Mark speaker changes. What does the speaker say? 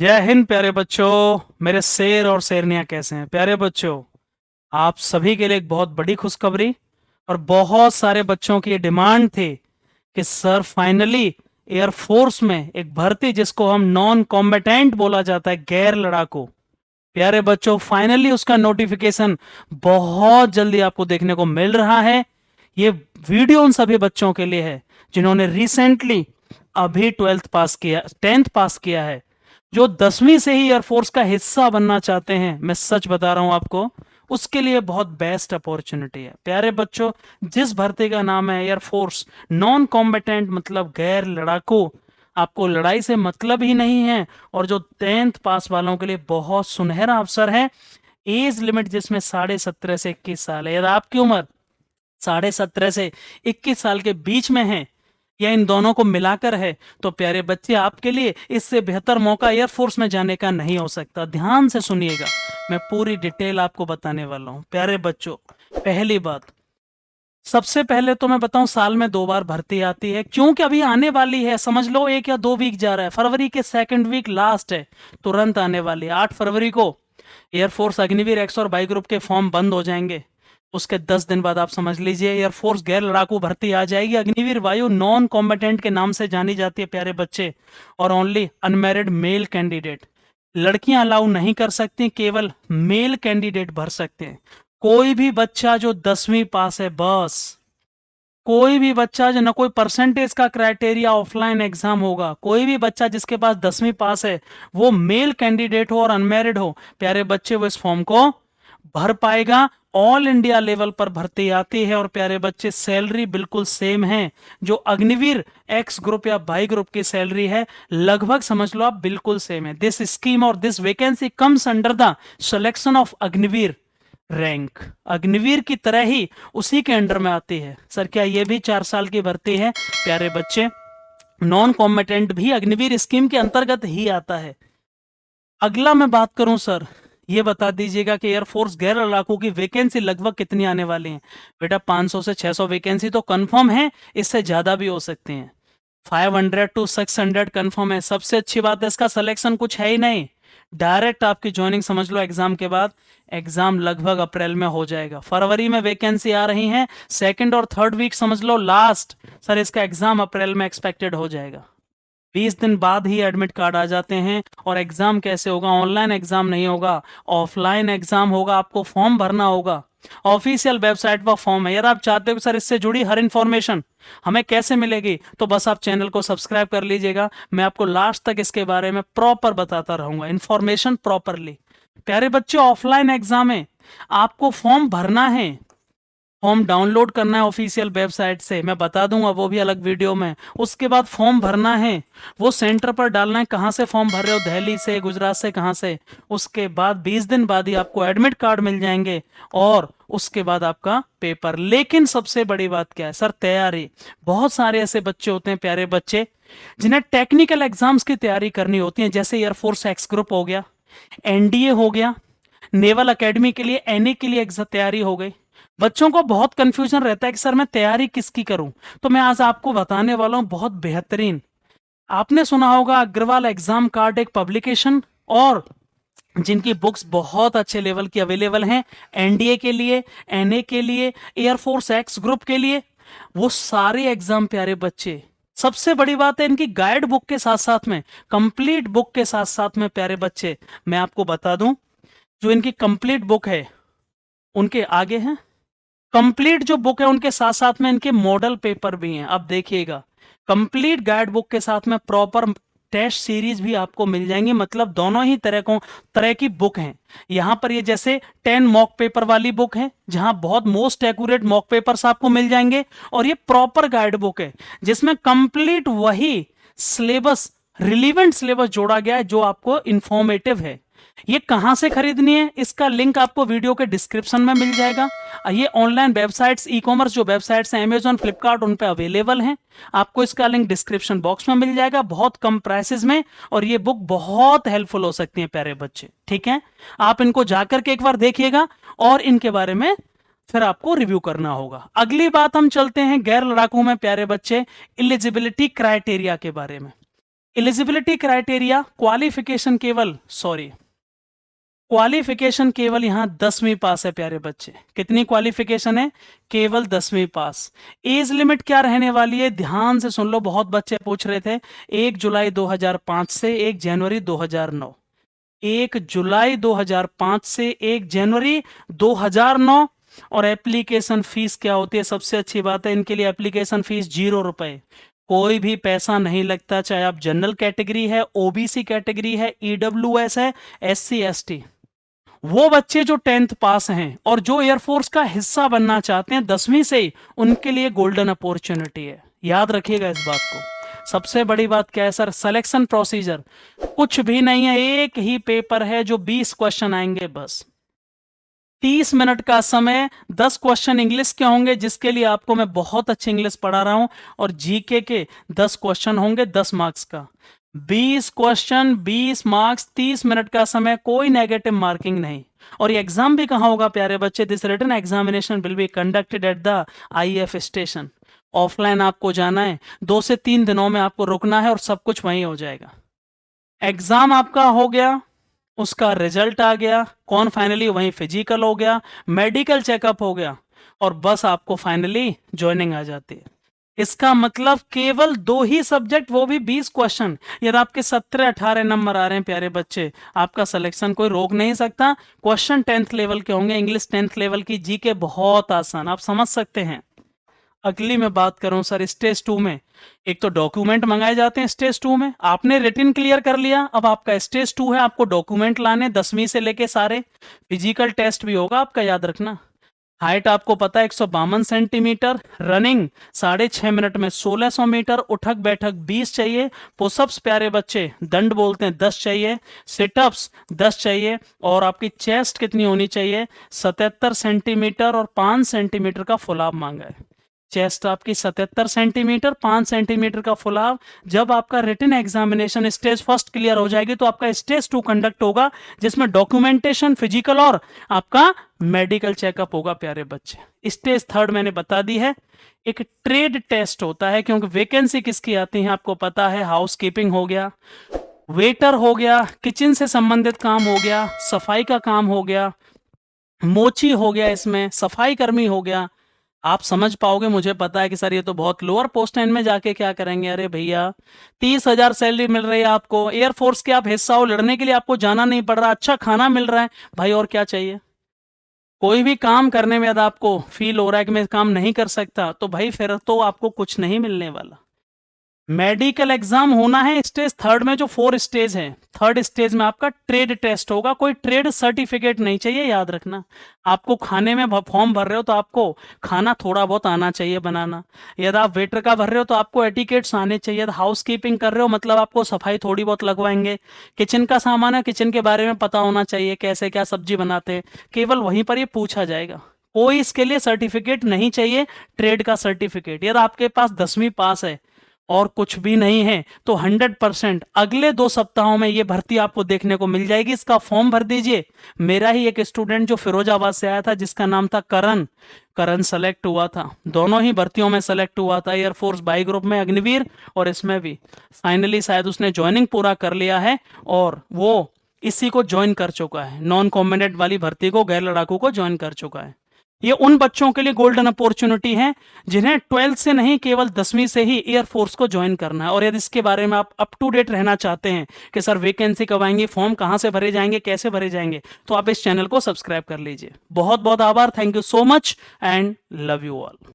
Speaker 1: जय हिंद प्यारे बच्चों। मेरे शेर और शेरनियां कैसे हैं प्यारे बच्चों। आप सभी के लिए एक बहुत बड़ी खुशखबरी। और बहुत सारे बच्चों की ये डिमांड थी कि सर फाइनली एयरफोर्स में एक भर्ती जिसको हम नॉन कॉम्बेटेंट बोला जाता है, गैर लड़ाकू। प्यारे बच्चों फाइनली उसका नोटिफिकेशन बहुत जल्दी आपको देखने को मिल रहा है। ये वीडियो उन सभी बच्चों के लिए है जिन्होंने रिसेंटली अभी 10th पास किया है, जो 10वीं से ही एयरफोर्स का हिस्सा बनना चाहते हैं। मैं सच बता रहा हूं आपको, उसके लिए बहुत बेस्ट अपॉर्चुनिटी है प्यारे बच्चों। जिस भर्ती का नाम है एयरफोर्स नॉन कॉम्बेटेंट, मतलब गैर लड़ाकू, आपको लड़ाई से मतलब ही नहीं है, और जो 10th पास वालों के लिए बहुत सुनहरा अवसर है। एज लिमिट जिसमें 17.5 से 21 साल है। यदि आपकी उम्र 17.5 से 21 साल के बीच में है या इन दोनों को मिलाकर है, तो प्यारे बच्चे आपके लिए इससे बेहतर मौका एयरफोर्स में जाने का नहीं हो सकता। ध्यान से सुनिएगा, मैं पूरी डिटेल आपको बताने वाला हूं प्यारे बच्चों। पहली बात, सबसे पहले तो मैं बताऊं, साल में 2 बार भर्ती आती है, क्योंकि अभी आने वाली है। समझ लो 1 या 2 वीक जा रहा है, फरवरी के सेकंड वीक लास्ट है, तुरंत आने वाली है। 8 फरवरी को एयरफोर्स अग्निवीर एक्स और वाई ग्रुप के फॉर्म बंद हो जाएंगे। उसके 10 दिन बाद आप समझ लीजिए एयरफोर्स गैर लड़ाकू भर्ती आ जाएगी। अग्निवीर वायु नॉन कॉम्बेटेंट के नाम से जानी जाती है प्यारे बच्चे, और ओनली अनमैरिड मेल कैंडिडेट। लड़कियां अलाउ नहीं कर सकती, केवल मेल कैंडिडेट भर सकते हैं। कोई भी बच्चा जो 10वीं पास है, बस कोई भी बच्चा जो, ना कोई परसेंटेज का क्राइटेरिया, ऑफलाइन एग्जाम होगा, कोई भी बच्चा जिसके पास 10वीं पास है, वो मेल कैंडिडेट हो और अनमैरिड हो, प्यारे बच्चे वो इस फॉर्म को भर पाएगा। ऑल इंडिया लेवल पर भर्ती आती है, और प्यारे बच्चे सैलरी बिल्कुल सेम है जो अग्निवीर एक्स ग्रुप या बाई ग्रुप की सैलरी है, लगभग समझ लो आप बिल्कुल सेम है। दिस स्कीम और this vacancy comes under the selection of Agniveer rank. Agniveer की तरह ही उसी के अंडर में आती है। सर क्या ये भी 4 साल की भर्ती है? प्यारे बच्चे, नॉन कॉम्बेटेंट भी अग्निवीर स्कीम के अंतर्गत ही आता है। अगला मैं बात करूं सर, ये बता दीजिएगा कि एयरफोर्स गैर लड़ाकू की वैकेंसी लगभग कितनी आने वाली है? बेटा 500 से 600 वैकेंसी तो कंफर्म है, इससे ज्यादा भी हो सकती हैं। 500 टू 600 कंफर्म है। सबसे अच्छी बात है इसका सिलेक्शन कुछ है ही नहीं, डायरेक्ट आपकी ज्वाइनिंग समझ लो एग्जाम के बाद। एग्जाम लगभग अप्रैल में हो जाएगा, फरवरी में वैकेंसी आ रही है, सेकंड और थर्ड वीक समझ लो लास्ट। सर इसका एग्जाम अप्रैल में एक्सपेक्टेड हो जाएगा। 20 दिन बाद ही एडमिट कार्ड आ जाते हैं। और एग्जाम कैसे होगा? ऑनलाइन एग्जाम नहीं होगा, ऑफलाइन एग्जाम होगा। आपको फॉर्म भरना होगा, ऑफिशियल वेबसाइट पर फॉर्म है। यार आप चाहते हो कि सर इससे जुड़ी हर इंफॉर्मेशन हमें कैसे मिलेगी, तो बस आप चैनल को सब्सक्राइब कर लीजिएगा। मैं आपको लास्ट तक इसके बारे में प्रॉपर बताता रहूंगा, इंफॉर्मेशन प्रॉपरली। प्यारे बच्चे, ऑफलाइन एग्जाम है, आपको फॉर्म भरना है, फॉर्म डाउनलोड करना है ऑफिशियल वेबसाइट से, मैं बता दूंगा वो भी अलग वीडियो में। उसके बाद फॉर्म भरना है, वो सेंटर पर डालना है, कहाँ से फॉर्म भर रहे हो, दिल्ली से, गुजरात से, कहाँ से। उसके बाद 20 दिन बाद ही आपको एडमिट कार्ड मिल जाएंगे, और उसके बाद आपका पेपर। लेकिन सबसे बड़ी बात क्या है सर? तैयारी। बहुत सारे ऐसे बच्चे होते हैं प्यारे बच्चे जिन्हें टेक्निकल एग्जाम्स की तैयारी करनी होती है, जैसे एयरफोर्स एक्स ग्रुप हो गया, एनडीए हो गया, नेवल एकेडमी के लिए, एनए के लिए तैयारी हो गई। बच्चों को बहुत कंफ्यूजन रहता है कि सर मैं तैयारी किसकी करूं, तो मैं आज आपको बताने वाला हूं बहुत बेहतरीन। आपने सुना होगा अग्रवाल एग्जाम कार्ड एक पब्लिकेशन, और जिनकी बुक्स बहुत अच्छे लेवल की अवेलेबल हैं, एनडीए के लिए, एनए के लिए, एयरफोर्स एक्स ग्रुप के लिए, वो सारे एग्जाम प्यारे बच्चे। सबसे बड़ी बात है इनकी गाइड बुक के साथ साथ में, कंप्लीट बुक के साथ साथ में प्यारे बच्चे, मैं आपको बता दूं, जो इनकी कंप्लीट बुक है उनके आगे है, कंप्लीट जो बुक है उनके साथ साथ में इनके मॉडल पेपर भी हैं। अब देखिएगा, कंप्लीट गाइड बुक के साथ में प्रॉपर टेस्ट सीरीज भी आपको मिल जाएंगी, मतलब दोनों ही तरह की बुक हैं। यहां पर ये जैसे 10 मॉक पेपर वाली बुक है, जहां बहुत मोस्ट एक्यूरेट मॉक पेपर्स आपको मिल जाएंगे, और ये प्रॉपर गाइड बुक है जिसमें कंप्लीट वही सिलेबस, रिलीवेंट सिलेबस जोड़ा गया है जो आपको इंफॉर्मेटिव है। ये कहां से खरीदनी है, इसका लिंक आपको वीडियो के डिस्क्रिप्शन में मिल जाएगा। ये ऑनलाइन वेबसाइट्स, ई कॉमर्स जो वेबसाइट्स हैं, अमेजॉन, फ्लिपकार्ट, उन पे अवेलेबल हैं। आपको इसका लिंक डिस्क्रिप्शन बॉक्स में मिल जाएगा, बहुत कम प्राइसेस में। और ये बुक बहुत हेल्पफुल हो सकती है प्यारे बच्चे, ठीक है? आप इनको जाकर के एक बार देखिएगा, और इनके बारे में फिर आपको रिव्यू करना होगा। अगली बात हम चलते हैं गैर लड़ाकू में प्यारे बच्चे, एलिजिबिलिटी क्राइटेरिया के बारे में। एलिजिबिलिटी क्राइटेरिया, क्वालिफिकेशन केवल यहां 10वीं पास है प्यारे बच्चे। कितनी क्वालिफिकेशन है? केवल 10वीं पास। एज लिमिट क्या रहने वाली है? ध्यान से सुन लो, बहुत बच्चे पूछ रहे थे। 1 जुलाई 2005 से 1 जनवरी 2009। 1 जुलाई 2005 से 1 जनवरी 2009। और एप्लीकेशन फीस क्या होती है? सबसे अच्छी बात है, इनके लिए एप्लीकेशन फीस 0 रुपए, कोई भी पैसा नहीं लगता। चाहे आप जनरल कैटेगरी है, ओबीसी कैटेगरी है, ईडब्ल्यूएस है, एससी एसटी। वो बच्चे जो 10th पास हैं और जो एयरफोर्स का हिस्सा बनना चाहते हैं 10वीं से ही, उनके लिए गोल्डन अपॉर्चुनिटी है। याद रखिएगा इस बात को। सबसे बड़ी बात क्या है सर? सिलेक्शन प्रोसीजर कुछ भी नहीं है, एक ही पेपर है जो 20 क्वेश्चन आएंगे बस। 30 मिनट का समय, 10 क्वेश्चन इंग्लिश के होंगे, जिसके लिए आपको मैं बहुत अच्छी इंग्लिश पढ़ा रहा हूं, और जीके के 10 क्वेश्चन होंगे 10 मार्क्स का। 20 क्वेश्चन 20 मार्क्स, 30 मिनट का समय, कोई नेगेटिव मार्किंग नहीं। और ये एग्जाम भी कहां होगा प्यारे बच्चे? This written examination will be conducted at the IF station. Offline आपको जाना है, 2 से 3 दिनों में आपको रुकना है और सब कुछ वहीं हो जाएगा। एग्जाम आपका हो गया, उसका रिजल्ट आ गया, कौन फाइनली, वहीं फिजिकल हो गया, मेडिकल चेकअप हो गया, और बस आपको फाइनली ज्वाइनिंग आ जाती है। इसका मतलब केवल 2 ही सब्जेक्ट, वो भी 20 क्वेश्चन। यदि आपके 17-18 नंबर आ रहे हैं प्यारे बच्चे, आपका सिलेक्शन कोई रोक नहीं सकता। क्वेश्चन 10th लेवल के होंगे, इंग्लिश 10th लेवल की, जीके बहुत आसान, आप समझ सकते हैं। अगली मैं बात करूं सर, स्टेज 2 में एक तो डॉक्यूमेंट मंगाए जाते हैं। स्टेज 2 में आपने रिटन क्लियर कर लिया, अब आपका स्टेज 2 है, आपको डॉक्यूमेंट लाने 10वीं से लेके सारे। फिजिकल टेस्ट भी होगा आपका, याद रखना। हाइट आपको पता है 152 सेंटीमीटर, रनिंग 6.5 मिनट में 1600 मीटर, उठक बैठक 20 चाहिए, पुशअप्स प्यारे बच्चे दंड बोलते हैं 10 चाहिए, सिटअप्स 10 चाहिए, और आपकी चेस्ट कितनी होनी चाहिए? 77 सेंटीमीटर, और 5 सेंटीमीटर का फुलाव मांगा है। चेस्ट आपकी 77 सेंटीमीटर, 5 सेंटीमीटर का फुलाव। जब आपका रिटन एग्जामिनेशन स्टेज 1 क्लियर हो जाएगी, तो आपका स्टेज 2 कंडक्ट होगा, जिसमें डॉक्यूमेंटेशन, फिजिकल और आपका मेडिकल चेकअप होगा प्यारे बच्चे। स्टेज 3 मैंने बता दी है, एक ट्रेड टेस्ट होता है, क्योंकि वैकेंसी किसकी आती है आपको पता है। हाउसकीपिंग हो गया, वेटर हो गया, किचन से संबंधित काम हो गया, सफाई का काम हो गया, मोची हो गया, इसमें सफाई कर्मी हो गया। आप समझ पाओगे, मुझे पता है कि सर ये तो बहुत लोअर पोस्ट है, इनमें जाके क्या करेंगे? अरे भैया 30,000 सैलरी मिल रही है आपको, एयरफोर्स के आप हिस्सा हो, लड़ने के लिए आपको जाना नहीं पड़ रहा, अच्छा खाना मिल रहा है भाई, और क्या चाहिए? कोई भी काम करने में यदि आपको फील हो रहा है कि मैं काम नहीं कर सकता, तो भाई फिर तो आपको कुछ नहीं मिलने वाला। मेडिकल एग्जाम होना है स्टेज 3 में, जो 4 स्टेज है। 3rd स्टेज में आपका ट्रेड टेस्ट होगा, कोई ट्रेड सर्टिफिकेट नहीं चाहिए, याद रखना। आपको खाने में फॉर्म भर रहे हो तो आपको खाना थोड़ा बहुत आना चाहिए बनाना। यदि आप वेटर का भर रहे हो तो आपको एटिकेट्स आने चाहिए। हाउस कीपिंग कर रहे हो मतलब आपको सफाई थोड़ी बहुत लगवाएंगे। किचन का सामान है, किचन के बारे में पता होना चाहिए, कैसे क्या सब्जी बनाते हैं, केवल वहीं पर ये पूछा जाएगा। कोई इसके लिए सर्टिफिकेट नहीं चाहिए, ट्रेड का सर्टिफिकेट। यदि आपके पास 10वीं पास है और कुछ भी नहीं है, तो 100% अगले 2 सप्ताहों में ये भर्ती आपको देखने को मिल जाएगी। इसका फॉर्म भर दीजिए। मेरा ही एक स्टूडेंट जो फिरोजाबाद से आया था, जिसका नाम था करण सेलेक्ट हुआ था, दोनों ही भर्तियों में सेलेक्ट हुआ था, एयरफोर्स बाई ग्रुप में अग्निवीर, और इसमें भी फाइनली शायद उसने ज्वाइनिंग पूरा कर लिया है, और वो इसी को ज्वाइन कर चुका है, नॉन कॉम्बैटेंट वाली भर्ती को, गैर लड़ाकू को ज्वाइन कर चुका है। ये उन बच्चों के लिए गोल्डन अपॉर्चुनिटी है जिन्हें 12th से नहीं, केवल 10वीं से ही एयरफोर्स को ज्वाइन करना है। और यदि इसके बारे में आप अप टू डेट रहना चाहते हैं कि सर वैकेंसी कब आएंगी, फॉर्म कहां से भरे जाएंगे, कैसे भरे जाएंगे, तो आप इस चैनल को सब्सक्राइब कर लीजिए। बहुत बहुत आभार, thank you so much and love you all.